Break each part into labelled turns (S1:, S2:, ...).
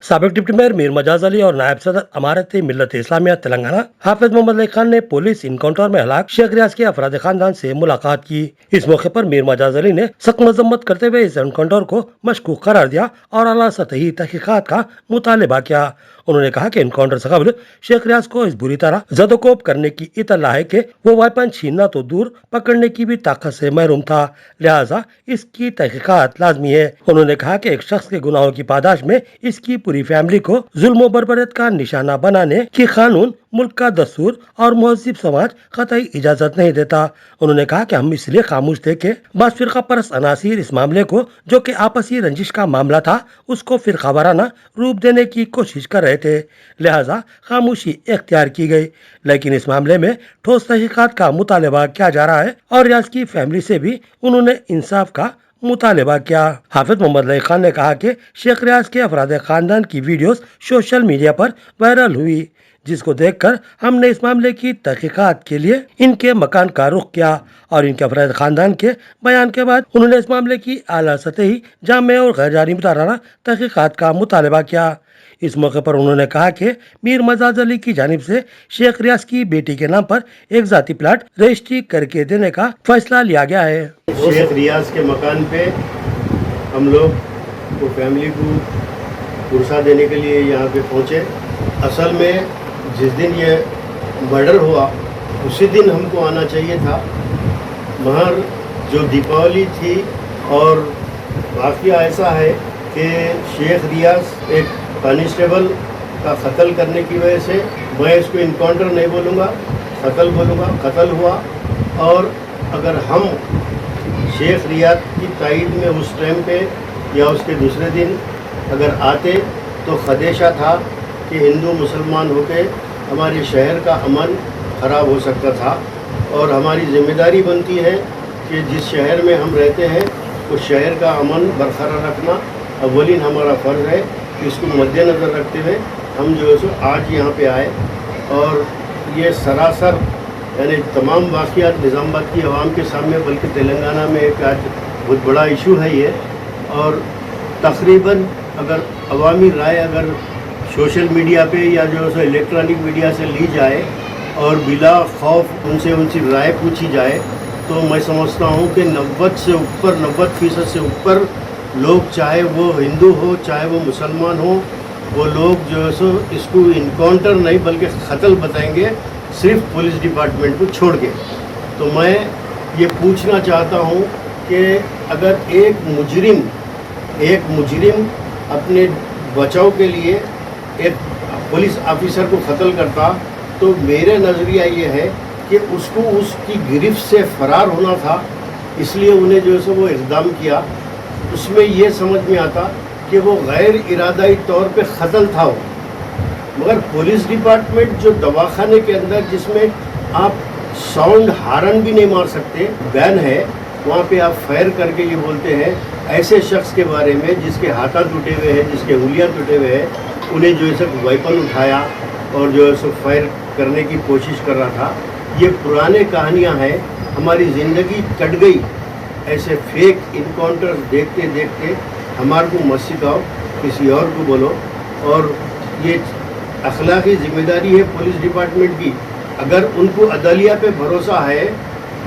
S1: साबिक deputy mayor Mir Majaz Ali और नायब सदर अमारत मिल्लत इस्लामिया तेलंगाना हाफिज मोहम्मद अली खान ने पुलिस इनकाउंटर में हलाक शेख रियाज के अफराद खानदान से मुलाकात की। इस मौके पर मीर मजाज अली ने सख्त मजम्मत करते हुए इस एनकाउंटर को मशकूक करार दिया और आला सतही तहकीकात का मुतालबा किया। उन्होंने कहा कि एनकाउंटर से कबल शेख रियाज को इस बुरी तरह जदोकोब करने की इतला है कि वो वेपन छीनना तो दूर पकड़ने की भी ताकत से महरूम था, लिहाजा इसकी तहकीकात लाजमी है। उन्होंने कहा कि एक शख्स के गुनाहों की पादाश में इसकी पूरी फैमिली को जुल्म बर्बरत का निशाना बनाने की कानून, मुल्क का दस्तूर और महज़िब समाज कतई इजाजत नहीं देता। उन्होंने कहा कि हम इसलिए खामोश थे कि बास फिरका परस्त अनासिर इस मामले को, जो कि आपसी रंजिश का मामला था, उसको फिरका वाराना रूप देने की कोशिश कर रहे थे, लिहाजा खामोशी इख्तियार की गई। लेकिन इस मामले में ठोस तहकीकात का मुतालबा किया जा रहा है और रियाज की फैमिली से भी उन्होंने इंसाफ का मुतालबा किया। हाफिज मोहम्मद अली खान ने कहा कि शेख रियाज के अफराद खानदान की वीडियोस सोशल मीडिया पर वायरल हुई, जिसको देखकर हमने इस मामले की तहकीकात के लिए इनके मकान का रुख किया और इनके अफराद खानदान के बयान के बाद उन्होंने इस मामले की आला सतही, जामे और गैर जानिबदाराना तहकीकात का मुतालबा किया। इस मौके पर उन्होंने कहा कि मीर मजाज अली की जानिब से शेख रियाज की बेटी के नाम पर एक जाती प्लाट रजिस्ट्री करके देने का फैसला लिया गया है।
S2: शेख रियाज के मकान पे हम लोग वो फैमिली को पुरसा देने के लिए यहाँ पे पहुँचे। असल में जिस दिन ये मर्डर हुआ उसी दिन हमको आना चाहिए था, मगर जो दीपावली थी और वाक़या ऐसा है कि शेख रियाज एक कांस्टेबल का कत्ल करने की वजह से, मैं इसको इनकाउंटर नहीं बोलूँगा, कत्ल बोलूँगा, कत्ल हुआ। और अगर हम शेख रियाज की ताईद में उस टाइम पे या उसके दूसरे दिन अगर आते तो खदेशा था कि हिंदू मुसलमान होके हमारे शहर का अमन ख़राब हो सकता था और हमारी ज़िम्मेदारी बनती है कि जिस शहर में हम रहते हैं उस शहर का अमन बरकरार रखना अव्वलीन हमारा फ़र्ज़ है। इसको मद्देनज़र रखते हुए हम जो है सो आज यहाँ पे आए और ये सरासर यानी तमाम वाक़ियात निज़ामाबाद की आवाम के सामने, बल्कि तेलंगाना में एक आज बहुत बड़ा इशू है ये। और तकरीबन अगर अवामी राय अगर सोशल मीडिया पे या जो है सो इलेक्ट्रॉनिक मीडिया से ली जाए और बिला खौफ उनसे उनकी राय पूछी जाए तो मैं समझता हूँ कि 90% से ऊपर लोग, चाहे वो हिंदू हो चाहे वो मुसलमान हो, वो लोग जो है सो इसको इनकाउंटर नहीं बल्कि कत्ल बताएंगे, सिर्फ पुलिस डिपार्टमेंट को छोड़ के। तो मैं ये पूछना चाहता हूँ कि अगर एक मुजरिम अपने बचाव के लिए एक पुलिस ऑफिसर को कत्ल करता तो मेरे नज़रिया ये है कि उसको उसकी गिरफ्त से फ़रार होना था, इसलिए उन्हें जो है सो वो इक़दाम किया। उसमें ये समझ में आता कि वो गैर इरादाई तौर पे कत्ल था वो, मगर पुलिस डिपार्टमेंट जो दवाखाने के अंदर जिसमें आप साउंड हारन भी नहीं मार सकते, बैन है, वहाँ पे आप फायर करके ये बोलते हैं ऐसे शख्स के बारे में जिसके हाथा टूटे हुए हैं, जिसके उंगलियाँ टूटे हुए हैं, उन्हें जो है सब वेपन उठाया और जो है सो फायर करने की कोशिश कर रहा था। ये पुराने कहानियाँ हैं, हमारी ज़िंदगी कट गई ऐसे फेक इनकाउंटर देखते देखते। हमारे को मत सिखाओ, किसी और को बोलो। और ये अखलाकी ज़िम्मेदारी है पुलिस डिपार्टमेंट की। अगर उनको अदलिया पे भरोसा है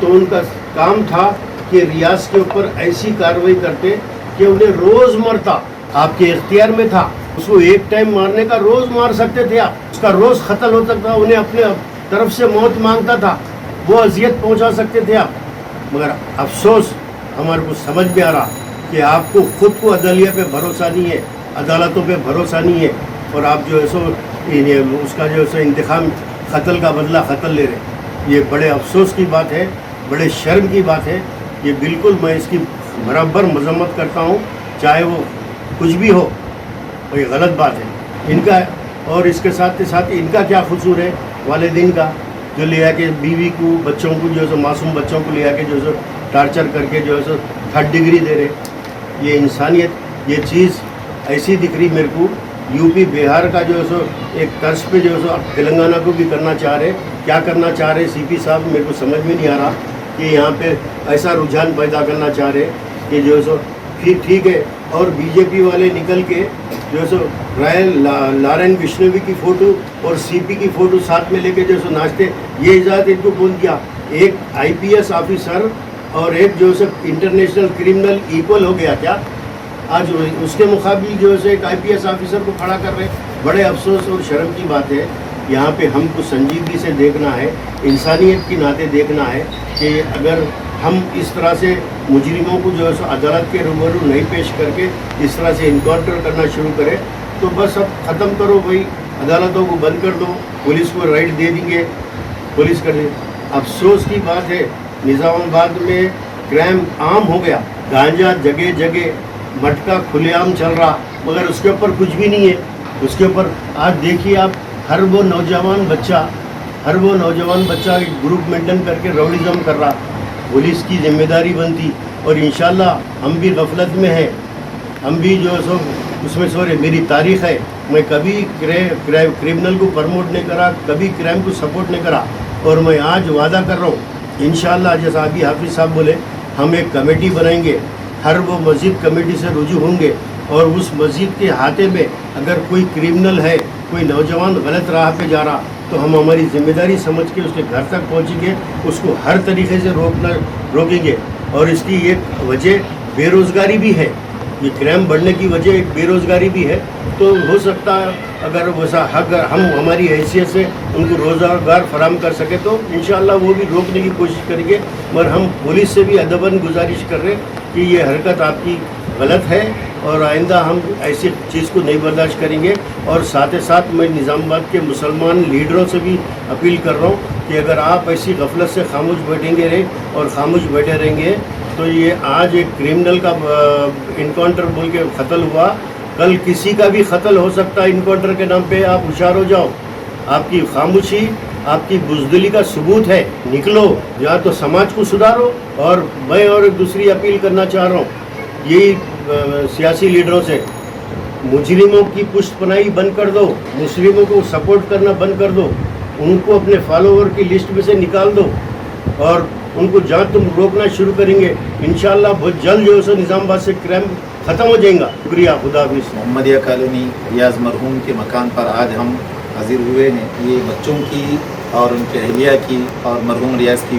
S2: तो उनका काम था कि रियाज के ऊपर ऐसी कार्रवाई करते कि उन्हें रोज़ मरता, आपके इख्तियार में था, उसको एक टाइम मारने का रोज़ मार सकते थे आप, उसका रोज़ कत्ल हो सकता, उन्हें अपने तरफ से मौत मांगता था, वो अजियत पहुंचा सकते थे आप। मगर अफसोस हमारे को समझ में आ रहा कि आपको ख़ुद को अदलिया पे भरोसा नहीं है, अदालतों पे भरोसा नहीं है और आप जो है सो उसका जो है सो इंतकाम, कत्ल का बदला कत्ल ले रहे। ये बड़े अफसोस की बात है, बड़े शर्म की बात है। ये बिल्कुल मैं इसकी बराबर मजम्मत करता हूँ, चाहे वो कुछ भी हो, और ये गलत बात है इनका। और इसके साथ साथ इनका क्या कसूर है वालिदैन का, जो ले आके बीवी को, बच्चों को जो है सो मासूम बच्चों को ले आके जो है सो टार्चर करके जो है सो 3rd डिग्री दे रहे। ये इंसानियत, ये चीज़ ऐसी दिख रही मेरे को। यूपी बिहार का जो है सो एक तर्ज पे जो है सो अब तेलंगाना को भी करना चाह रहे। क्या करना चाह रहे सीपी साहब, मेरे को समझ में नहीं आ रहा कि यहाँ पे ऐसा रुझान पैदा करना चाह रहे कि जो है सो ठीक है और बीजेपी वाले निकल के जो सो नारायण विष्णवी की फ़ोटो और सीपी की फ़ोटो साथ में लेके जो सो नाचते, ये इजाज़त इनको कौन किया? एक आईपीएस ऑफिसर और एक जो सो इंटरनेशनल क्रिमिनल इक्वल हो गया क्या? आज उसके मुकाबले जो है एक आईपीएस ऑफिसर को खड़ा कर रहे हैं। बड़े अफसोस और शर्म की बात है। यहाँ पे हमको संजीदगी से देखना है, इंसानियत की नाते देखना है कि अगर हम इस तरह से मुजरिमों को जो है अदालत के रूबरू नहीं पेश करके इस तरह से इनकाउंटर करना शुरू करें तो बस अब ख़त्म करो भाई, अदालतों को बंद कर दो, पुलिस को राइट दे देंगे, पुलिस कर देंगे। अफसोस की बात है निज़ामाबाद में क्राइम आम हो गया, गांजा जगह जगह, मटका खुलेआम चल रहा, मगर उसके ऊपर कुछ भी नहीं है। उसके ऊपर आज देखिए आप, हर वो नौजवान बच्चा एक ग्रुप मेंटेन करके राउडिज़म कर रहा। पुलिस की जिम्मेदारी बनती, और इंशाल्लाह हम भी गफलत में हैं, हम भी जो है सो उसमें सॉरी मेरी तारीख़ है, मैं कभी क्रिमिनल को प्रमोट नहीं करा, कभी क्राइम को सपोर्ट नहीं करा। और मैं आज वादा कर रहा हूँ इंशाल्लाह, जैसा अभी हाफिज़ साहब बोले, हम एक कमेटी बनाएंगे, हर वो मस्जिद कमेटी से रुजू होंगे और उस मस्जिद के हाथे में अगर कोई क्रिमिनल है, कोई नौजवान गलत राह पे जा रहा, तो हम हमारी जिम्मेदारी समझ के उसके घर तक पहुंचेंगे, उसको हर तरीके से रोकेंगे। और इसकी एक वजह बेरोज़गारी भी है, ये क्राइम बढ़ने की वजह एक बेरोज़गारी भी है। तो हो सकता है अगर वैसा हक हम हमारी हैसियत से उनको रोज़गार फराहम कर सके तो इंशाअल्लाह वो भी रोकने की कोशिश करेंगे। मगर हम पुलिस से भी अदबन गुजारिश कर रहे हैं कि ये हरकत आपकी गलत है और आइंदा हम ऐसी चीज़ को नहीं बर्दाश्त करेंगे। और साथ ही साथ मैं निज़ामाबाद के मुसलमान लीडरों से भी अपील कर रहा हूँ कि अगर आप ऐसी गफलत से खामोश बैठे रहेंगे तो ये आज एक क्रिमिनल का इनकाउंटर बोल के कत्ल हुआ, कल किसी का भी कत्ल हो सकता है इनकाउंटर के नाम पे। आप होशियार हो जाओ, आपकी खामोशी आपकी बुज़दिली का सबूत है, निकलो या तो समाज को सुधारो। और मैं और दूसरी अपील करना चाह रहा हूँ यही सियासी लीडरों से, मुजरिमों की पुष्टपनाही बंद कर दो, मुस्लिमों को सपोर्ट करना बंद कर दो, उनको अपने फॉलोवर की लिस्ट में से निकाल दो और उनको जहाँ तुम रोकना शुरू करेंगे इंशाअल्लाह बहुत जल्द जो है निज़ामाबाद से क्राइम ख़त्म हो जाएगा। शुक्रिया, खुदा हाफिज़।
S3: मोहम्मदिया कॉलोनी रियाज मरहूम के मकान पर आज हम हाजिर हुए हैं। ये बच्चों की और उनके अहलिया की और मरहूम रियाज की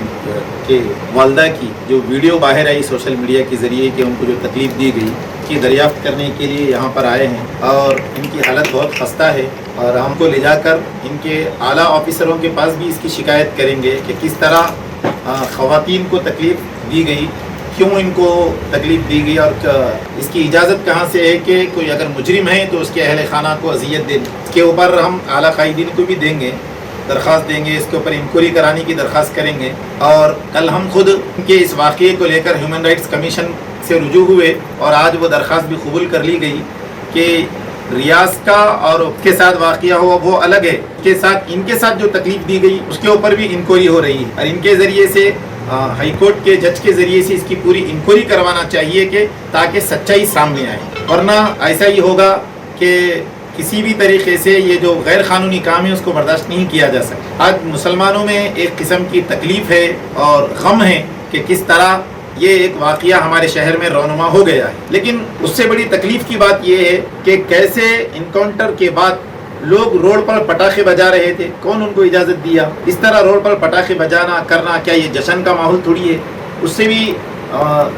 S3: के वालदा की जो वीडियो बाहर आई सोशल मीडिया के ज़रिए कि उनको जो तकलीफ़ दी गई की दरियाफ़्त करने के लिए यहाँ पर आए हैं। और इनकी हालत बहुत खस्ता है और हमको ले जाकर इनके आला ऑफिसरों के पास भी इसकी शिकायत करेंगे कि किस तरह ख़वातीन को तकलीफ़ दी गई, क्यों इनको तकलीफ़ दी गई और इसकी इजाज़त कहाँ से है कि कोई अगर मुजरिम है तो उसके अहल खाना को अजियत दे। इसके ऊपर हम आला कायदीन को भी देंगे, दरख्वास्त देंगे, इसके ऊपर इंक्वायरी कराने की दरख्वास्त करेंगे। और कल हम खुद इनके इस वाक़े को लेकर ह्यूमन राइट्स कमीशन से रुजू हुए और आज वो दरख्वास्त भी कबूल कर ली गई कि रियाज का और उसके साथ वाक़या हुआ वो अलग है, के साथ इनके साथ जो तकलीफ़ दी गई उसके ऊपर भी इंक्वायरी हो रही है और इनके ज़रिए से हाई कोर्ट के जज के ज़रिए से इसकी पूरी इंक्वायरी करवाना चाहिए कि ताकि सच्चाई सामने आए। वरना ऐसा ही होगा कि किसी भी तरीके से ये जो गैर कानूनी काम है उसको बर्दाश्त नहीं किया जा सकता। आज मुसलमानों में एक किस्म की तकलीफ़ है और गम है कि किस तरह ये एक वाक़या हमारे शहर में रौनुमा हो गया है। लेकिन उससे बड़ी तकलीफ़ की बात यह है कि कैसे इनकाउंटर के बाद लोग रोड पर पटाखे बजा रहे थे, कौन उनको इजाज़त दिया? इस तरह रोड पर पटाखे बजाना करना क्या ये जश्न का माहौल थोड़ी है? उससे भी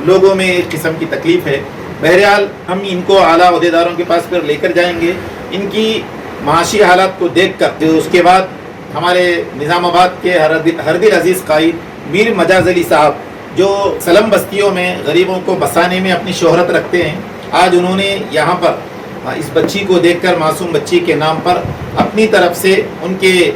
S3: लोगों में एक किस्म की तकलीफ़ है। बहरहाल हम इनको आला अहदेदारों के पास फिर लेकर जाएंगे, इनकी माशी हालात को देख कर। उसके बाद हमारे निज़ामाबाद के हरदिल अजीज़ कायद मीर मजाज अली साहब जो सलम बस्तियों में गरीबों को बसाने में अपनी शोहरत रखते हैं, आज उन्होंने यहाँ पर इस बच्ची को देखकर, मासूम बच्ची के नाम पर अपनी तरफ से उनके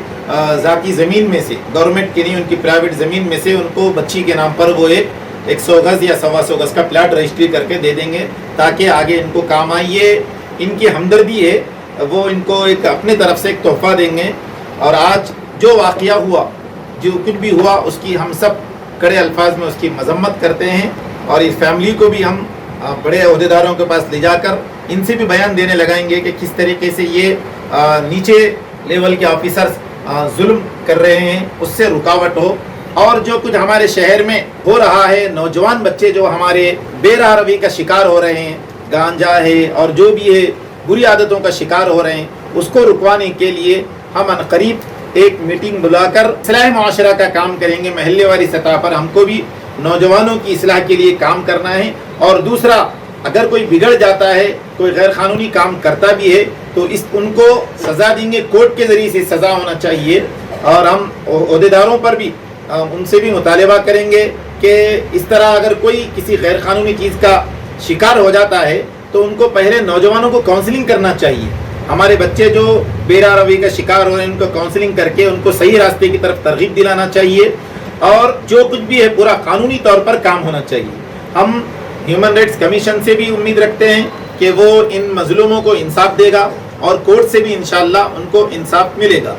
S3: ज़ाती ज़मीन में से, गवर्नमेंट की नहीं उनकी प्राइवेट ज़मीन में से उनको बच्ची के नाम पर वो एक 100 गज़ या 125 गज़ का प्लाट रजिस्ट्री करके दे देंगे ताकि आगे इनको काम आए। ये इनकी हमदर्दी है, वो इनको एक अपने तरफ से एक तोहफ़ा देंगे। और आज जो वाक़या हुआ, जो कुछ भी हुआ, उसकी हम सब कड़े अल्फाज में उसकी मजम्मत करते हैं और इस फैमिली को भी हम बड़े अहदेदारों के पास ले जाकर इनसे भी बयान देने लगाएंगे कि किस तरीके से ये नीचे लेवल के ऑफिसर्स जुल्म कर रहे हैं, उससे रुकावट हो। और जो कुछ हमारे शहर में हो रहा है, नौजवान बच्चे जो हमारे बेराह रवी का शिकार हो रहे हैं, गांजा है और जो भी है बुरी आदतों का शिकार हो रहे हैं, उसको रुकवाने के लिए हम अनकरीब एक मीटिंग बुलाकर इस्लाह मुआशरा का काम करेंगे। महल्ले वाली सतह पर हमको भी नौजवानों की इस्लाह के लिए काम करना है। और दूसरा, अगर कोई बिगड़ जाता है, कोई गैर कानूनी काम करता भी है, तो उनको सज़ा देंगे, कोर्ट के ज़रिए से सज़ा होना चाहिए। और हम ओहदेदारों पर भी उनसे भी मुतालबा करेंगे कि इस तरह अगर कोई किसी गैर कानूनी चीज़ का शिकार हो जाता है तो उनको पहले नौजवानों को काउंसलिंग करना चाहिए। हमारे बच्चे जो बेरा रवि का शिकार हो रहे हैं, उनको काउंसलिंग करके उनको सही रास्ते की तरफ तरगीब दिलाना चाहिए। और जो कुछ भी है पूरा कानूनी तौर पर काम होना चाहिए। हम ह्यूमन राइट्स कमीशन से भी उम्मीद रखते हैं कि वो इन मजलूमों को इंसाफ देगा और कोर्ट से भी इंशाअल्लाह उनको इंसाफ मिलेगा।